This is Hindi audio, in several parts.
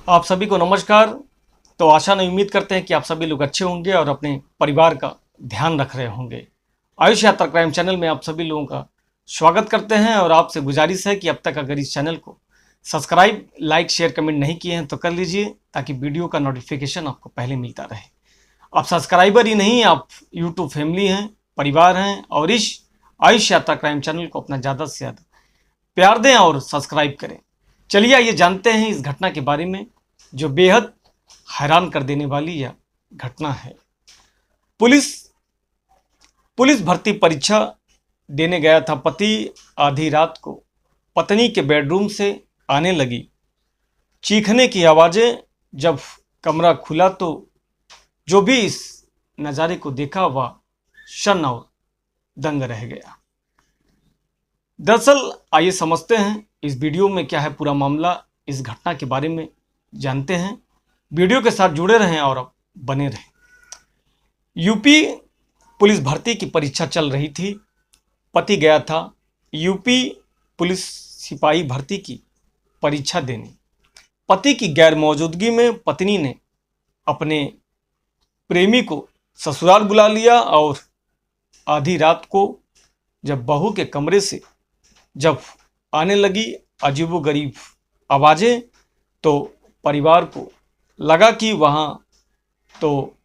आप सभी को नमस्कार। तो आशा नहीं उम्मीद करते हैं कि आप सभी लोग अच्छे होंगे और अपने परिवार का ध्यान रख रहे होंगे। आयुष यात्रा क्राइम चैनल में आप सभी लोगों का स्वागत करते हैं और आपसे गुजारिश है कि अब तक अगर इस चैनल को सब्सक्राइब, लाइक, शेयर, कमेंट नहीं किए हैं तो कर लीजिए ताकि वीडियो का नोटिफिकेशन आपको पहले मिलता रहे। आप सब्सक्राइबर ही नहीं, आप यूट्यूब फैमिली हैं, परिवार हैं और इस आयुष यात्रा क्राइम चैनल को अपना ज़्यादा से ज़्यादा प्यार दें और सब्सक्राइब करें। चलिए आइए जानते हैं इस घटना के बारे में जो बेहद हैरान कर देने वाली यह घटना है। पुलिस भर्ती परीक्षा देने गया था पति आधी रात को पत्नी के बेडरूम से आने लगी चीखने की आवाज़ें। जब कमरा खुला तो जो भी इस नज़ारे को देखा वह शन्न और दंग रह गया। दरअसल आइए समझते हैं इस वीडियो में क्या है पूरा मामला। इस घटना के बारे में जानते हैं, वीडियो के साथ जुड़े रहें और अब बने रहें। यूपी पुलिस भर्ती की परीक्षा चल रही थी। पति गया था यूपी पुलिस सिपाही भर्ती की परीक्षा देने। पति की गैर मौजूदगी में पत्नी ने अपने प्रेमी को ससुराल बुला लिया और आधी रात को जब बहू के कमरे से जब आने लगी अजीबोगरीब आवाज़ें तो परिवार को लगा कि वहाँ तो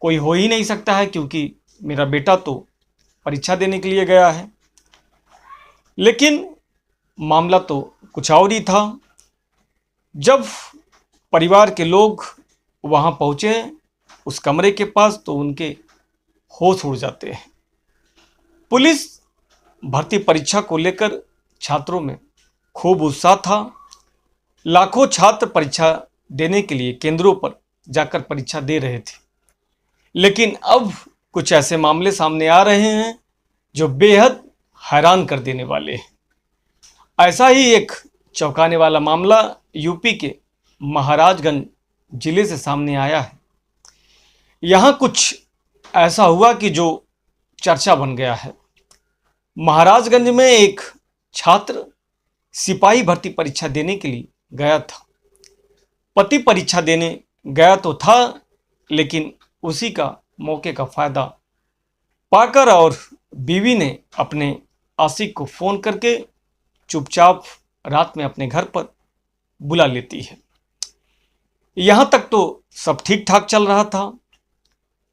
कोई हो ही नहीं सकता है क्योंकि मेरा बेटा तो परीक्षा देने के लिए गया है। लेकिन मामला तो कुछ और ही था। जब परिवार के लोग वहाँ पहुँचे उस कमरे के पास तो उनके होश उड़ जाते हैं। पुलिस भर्ती परीक्षा को लेकर छात्रों में खूब उत्साह था। लाखों छात्र परीक्षा देने के लिए केंद्रों पर जाकर परीक्षा दे रहे थे। लेकिन अब कुछ ऐसे मामले सामने आ रहे हैं जो बेहद हैरान कर देने वाले हैं। ऐसा ही एक चौंकाने वाला मामला यूपी के महाराजगंज जिले से सामने आया है। यहाँ कुछ ऐसा हुआ कि जो चर्चा बन गया है। महाराजगंज में एक छात्र सिपाही भर्ती परीक्षा देने के लिए गया था। पति परीक्षा देने गया तो था लेकिन उसी का मौके का फायदा पाकर और बीवी ने अपने आशिक को फ़ोन करके चुपचाप रात में अपने घर पर बुला लेती है। यहाँ तक तो सब ठीक ठाक चल रहा था,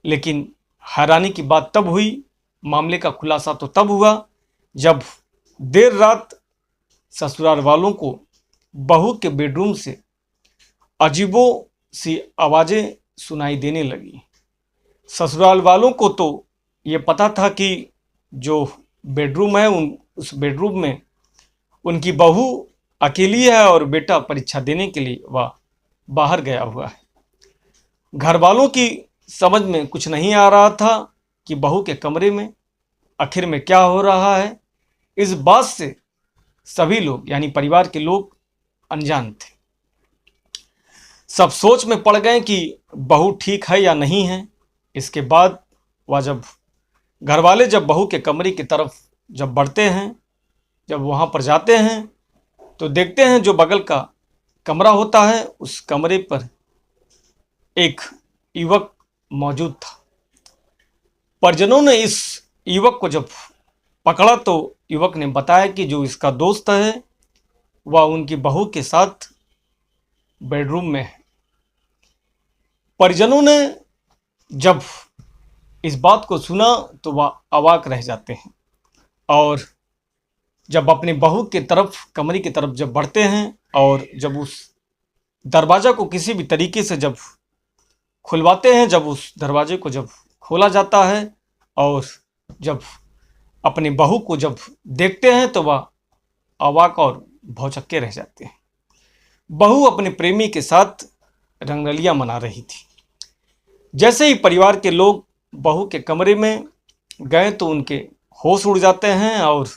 लेकिन हैरानी की बात तब हुई, मामले का खुलासा तो तब हुआ जब देर रात ससुराल वालों को बहू के बेडरूम से अजीबो सी आवाज़ें सुनाई देने लगी। ससुराल वालों को तो ये पता था कि जो बेडरूम है उस बेडरूम में उनकी बहू अकेली है और बेटा परीक्षा देने के लिए वह बाहर गया हुआ है। घर वालों की समझ में कुछ नहीं आ रहा था कि बहू के कमरे में आखिर में क्या हो रहा है। इस बात से सभी लोग यानी परिवार के लोग अनजान थे। सब सोच में पड़ गए कि बहू ठीक है या नहीं है। इसके बाद वह जब घर वाले जब बहू के कमरे की तरफ जब बढ़ते हैं, जब वहाँ पर जाते हैं तो देखते हैं जो बगल का कमरा होता है उस कमरे पर एक युवक मौजूद था। परिजनों ने इस युवक को जब पकड़ा तो युवक ने बताया कि जो इसका दोस्त है वह उनकी बहू के साथ बेडरूम में है। परिजनों ने जब इस बात को सुना तो वह अवाक रह जाते हैं और जब अपनी बहू के तरफ कमरे की तरफ जब बढ़ते हैं और जब उस दरवाज़ा को किसी भी तरीके से जब खुलवाते हैं, जब उस दरवाजे को जब खोला जाता है और जब अपनी बहू को जब देखते हैं तो वह अवाक और भौचक्के रह जाते हैं। बहू अपने प्रेमी के साथ रंगरलियां मना रही थी। जैसे ही परिवार के लोग बहू के कमरे में गए तो उनके होश उड़ जाते हैं और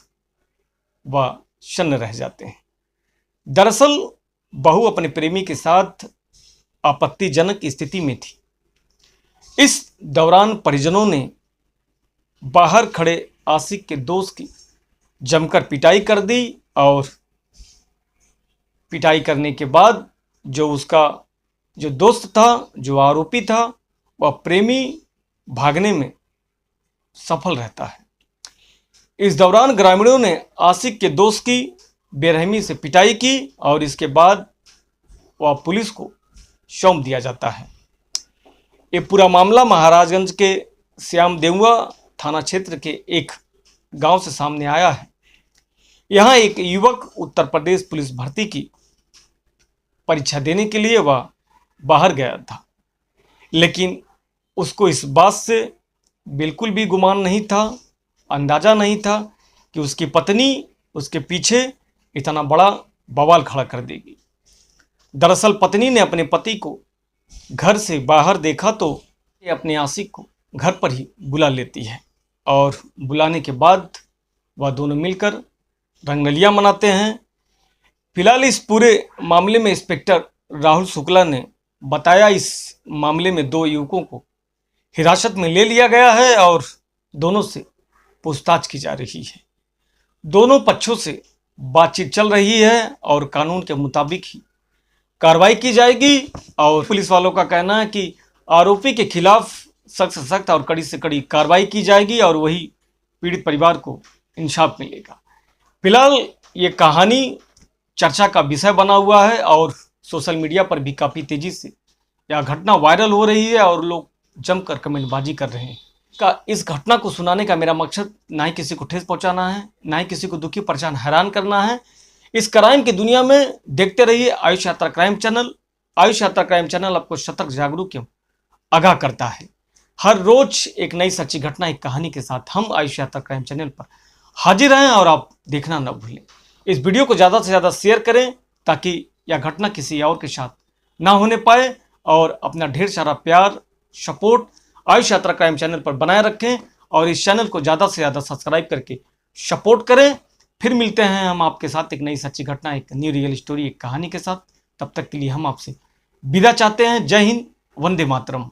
वह शन्न रह जाते हैं। दरअसल बहू अपने प्रेमी के साथ आपत्तिजनक स्थिति में थी। इस दौरान परिजनों ने बाहर खड़े आशिक के दोस्त की जमकर पिटाई कर दी और पिटाई करने के बाद जो उसका जो दोस्त था, जो आरोपी था, वह प्रेमी भागने में सफल रहता है। इस दौरान ग्रामीणों ने आशिक के दोस्त की बेरहमी से पिटाई की और इसके बाद वह पुलिस को सौंप दिया जाता है। ये पूरा मामला महाराजगंज के श्यामदेवा थाना क्षेत्र के एक गांव से सामने आया है। यहाँ एक युवक उत्तर प्रदेश पुलिस भर्ती की परीक्षा देने के लिए वह बाहर गया था, लेकिन उसको इस बात से बिल्कुल भी गुमान नहीं था, अंदाजा नहीं था कि उसकी पत्नी उसके पीछे इतना बड़ा बवाल खड़ा कर देगी। दरअसल पत्नी ने अपने पति को घर से बाहर देखा तो अपने आशिक को घर पर ही बुला लेती है और बुलाने के बाद वह दोनों मिलकर रंगरलियां मनाते हैं। फिलहाल इस पूरे मामले में इंस्पेक्टर राहुल शुक्ला ने बताया, इस मामले में 2 युवकों को हिरासत में ले लिया गया है और दोनों से पूछताछ की जा रही है। दोनों पक्षों से बातचीत चल रही है और कानून के मुताबिक ही कार्रवाई की जाएगी। और पुलिस वालों का कहना है कि आरोपी के खिलाफ सख्त से सख्त और कड़ी से कड़ी कार्रवाई की जाएगी और वही पीड़ित परिवार को इंसाफ मिलेगा। फिलहाल ये कहानी चर्चा का विषय बना हुआ है और सोशल मीडिया पर भी काफ़ी तेज़ी से यह घटना वायरल हो रही है और लोग जमकर कमेंटबाजी कर रहे हैं। इस घटना को सुनाने का मेरा मकसद ना ही किसी को ठेस पहुंचाना है, ना ही किसी को दुखी परेशान हैरान करना है। इस क्राइम की दुनिया में देखते रहिए आयुष यात्रा क्राइम चैनल। आयुष यात्रा क्राइम चैनल आपको सतर्क, जागरूक एवं आगाह करता है। हर रोज एक नई सच्ची घटना, एक कहानी के साथ हम आयुष यात्रा क्राइम चैनल पर हाजिर हैं और आप देखना न भूलें। इस वीडियो को ज़्यादा से ज़्यादा शेयर करें ताकि यह घटना किसी और के साथ ना होने पाए और अपना ढेर सारा प्यार, सपोर्ट आयुष यात्रा क्राइम चैनल पर बनाए रखें और इस चैनल को ज़्यादा से ज़्यादा सब्सक्राइब करके सपोर्ट करें। फिर मिलते हैं हम आपके साथ एक नई सच्ची घटना, एक न्यू रियल स्टोरी, एक कहानी के साथ। तब तक के लिए हम आपसे विदा चाहते हैं। जय हिंद, वंदे मातरम।